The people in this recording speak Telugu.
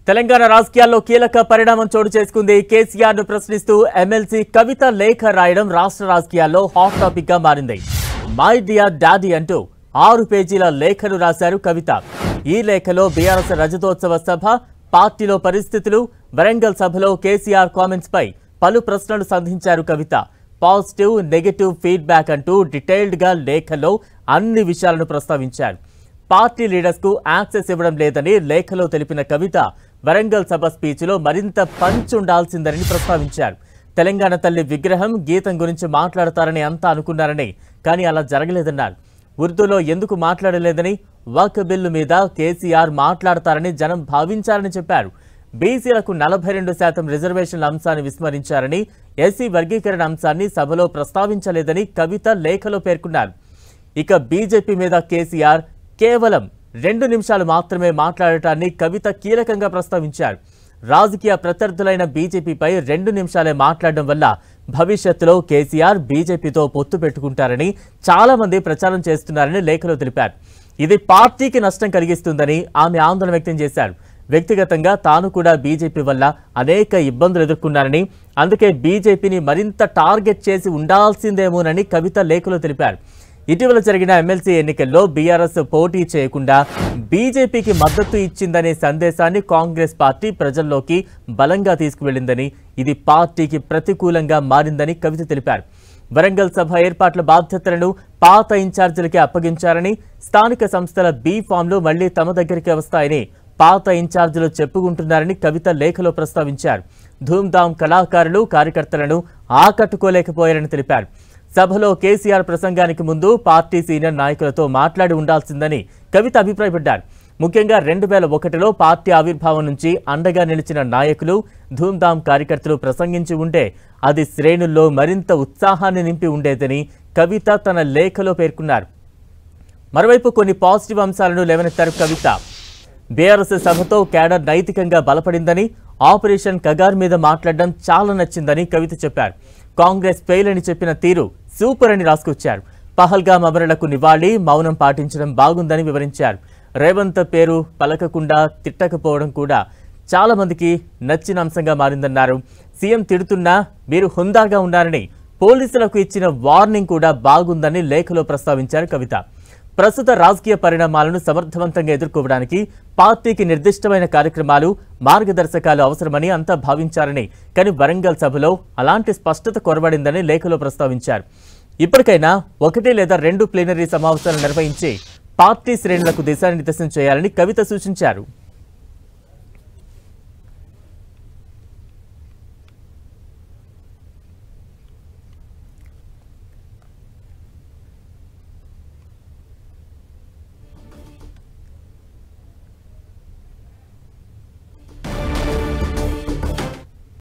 తెలంగాణ రాజకీయాల్లో కీలక పరిణామం చోటు చేసుకుంది. కేసీఆర్ ను ప్రశ్నిస్తూ ఎమ్మెల్సీ కవిత లేఖ రాయడం రాష్ట్ర రాజకీయాల్లో హాట్ టాపిక్ గా మారింది. మై డియర్ డాడీ అంటూ 6 పేజీల లేఖను రాశారు కవిత. ఈ లేఖలో బీఆర్ఎస్ రజతోత్సవ సభ, పార్టీలో పరిస్థితులు, వరంగల్ సభలో కేసీఆర్ కామెంట్స్ పై పలు ప్రశ్నలు సంధించారు కవిత. పాజిటివ్, నెగటివ్ ఫీడ్బ్యాక్ అంటూ డీటెయిల్డ్ గా లేఖలో అన్ని విషయాలను ప్రస్తావించారు. పార్టీ లీడర్స్ కు యాక్సెస్ ఇవ్వడం లేదని లేఖలో తెలిపిన కవిత వరంగల్ సభ స్పీచ్లో మరింత పంచ్ ఉండాల్సిందని ప్రస్తావించారు. తెలంగాణ తల్లి విగ్రహం, గీతం గురించి మాట్లాడతారని అంతా అనుకున్నారని, కానీ అలా జరగలేదన్నారు. ఉర్దూలో ఎందుకు మాట్లాడలేదని, వక్ బిల్లు మీద కేసీఆర్ మాట్లాడతారని జనం భావించారని చెప్పారు. బీసీలకు 42% రిజర్వేషన్ల అంశాన్ని విస్మరించారని, ఎస్సీ వర్గీకరణ అంశాన్ని సభలో ప్రస్తావించలేదని కవిత లేఖలో పేర్కొన్నారు. ఇక బీజేపీ మీద కేసీఆర్ కేవలం 2 నిమిషాలు మాత్రమే మాట్లాడటాన్ని కవిత కీలకంగా ప్రస్తావించారు. రాజకీయ ప్రత్యర్థులైన బీజేపీపై 2 నిమిషాలే మాట్లాడడం వల్ల భవిష్యత్తులో కేసీఆర్ బీజేపీతో పొత్తు పెట్టుకుంటారని చాలా మంది ప్రచారం చేస్తున్నారని లేఖలో తెలిపారు. ఇది పార్టీకి నష్టం కలిగిస్తుందని ఆమె ఆందోళన వ్యక్తం చేశారు. వ్యక్తిగతంగా తాను కూడా బీజేపీ వల్ల అనేక ఇబ్బందులు ఎదుర్కొన్నారని, అందుకే బీజేపీని మరింత టార్గెట్ చేసి ఉండాల్సిందేమోనని కవిత లేఖలో తెలిపారు. ఇటీవల జరిగిన ఎమ్మెల్సీ ఎన్నికల్లో బీఆర్ఎస్ పోటీ చేయకుండా బీజేపీకి మద్దతు ఇచ్చిందనే సందేశాన్ని కాంగ్రెస్ పార్టీ ప్రజల్లోకి బలంగా తీసుకువెళ్లిందని, ఇది పార్టీకి ప్రతికూలంగా మారిందని కవిత తెలిపారు. వరంగల్ సభ ఏర్పాట్ల బాధ్యతలను పాత ఇన్ఛార్జీలకే అప్పగించారని, స్థానిక సంస్థల బీ ఫామ్లు మళ్లీ తమ దగ్గరికి వస్తాయని పాత ఇన్ఛార్జీలు చెప్పుకుంటున్నారని కవిత లేఖలో ప్రస్తావించారు. ధూమ్ధామ్ కళాకారులు, కార్యకర్తలను ఆకట్టుకోలేకపోయారని తెలిపారు. సభలో కేసీఆర్ ప్రసంగానికి ముందు పార్టీ సీనియర్ నాయకులతో మాట్లాడి ఉండాల్సిందని కవిత అభిప్రాయపడ్డారు. ముఖ్యంగా 2001లో పార్టీ ఆవిర్భావం నుంచి అండగా నిలిచిన నాయకులు, ధూమ్ధామ్ కార్యకర్తలు ప్రసంగించి ఉంటే అది శ్రేణుల్లో మరింత ఉత్సాహాన్ని నింపి ఉండేదని కవిత తన లేఖలో పేర్కొన్నారు. మరోవైపు కొన్ని పాజిటివ్ అంశాలను లేవనెత్తారు కవిత. బీఆర్ఎస్ సభతో కేడర్ నైతికంగా బలపడిందని, ఆపరేషన్ కగార్ మీద మాట్లాడడం చాలా నచ్చిందని కవిత చెప్పారు. కాంగ్రెస్ ఫెయిల్ అని చెప్పిన తీరు సూపర్ అని రాసుకొచ్చారు. పహల్గామ్ అమరులకు నివాళి, మౌనం పాటించడం బాగుందని వివరించారు. రేవంత్ పేరు పలకకుండా తిట్టకపోవడం కూడా చాలా మందికి నచ్చిన అంశంగా మారిందన్నారు. సీఎం తిడుతున్నా మీరు హుందాగా ఉన్నారని, పోలీసులకు ఇచ్చిన వార్నింగ్ కూడా బాగుందని లేఖలో ప్రస్తావించారు కవిత. ప్రస్తుత రాజకీయ పరిణామాలను సమర్థవంతంగా ఎదుర్కోవడానికి పార్టీకి నిర్దిష్టమైన కార్యక్రమాలు, మార్గదర్శకాలు అవసరమని అంతా భావించారని, కానీ వరంగల్ సభలో అలాంటి స్పష్టత కొరబడిందని లేఖలో ప్రస్తావించారు. ఇప్పటికైనా 1 లేదా 2 ప్లీనరీ సమావేశాలు నిర్వహించి పార్టీ శ్రేణులకు దిశానిర్దేశం చేయాలని కవిత సూచించారు.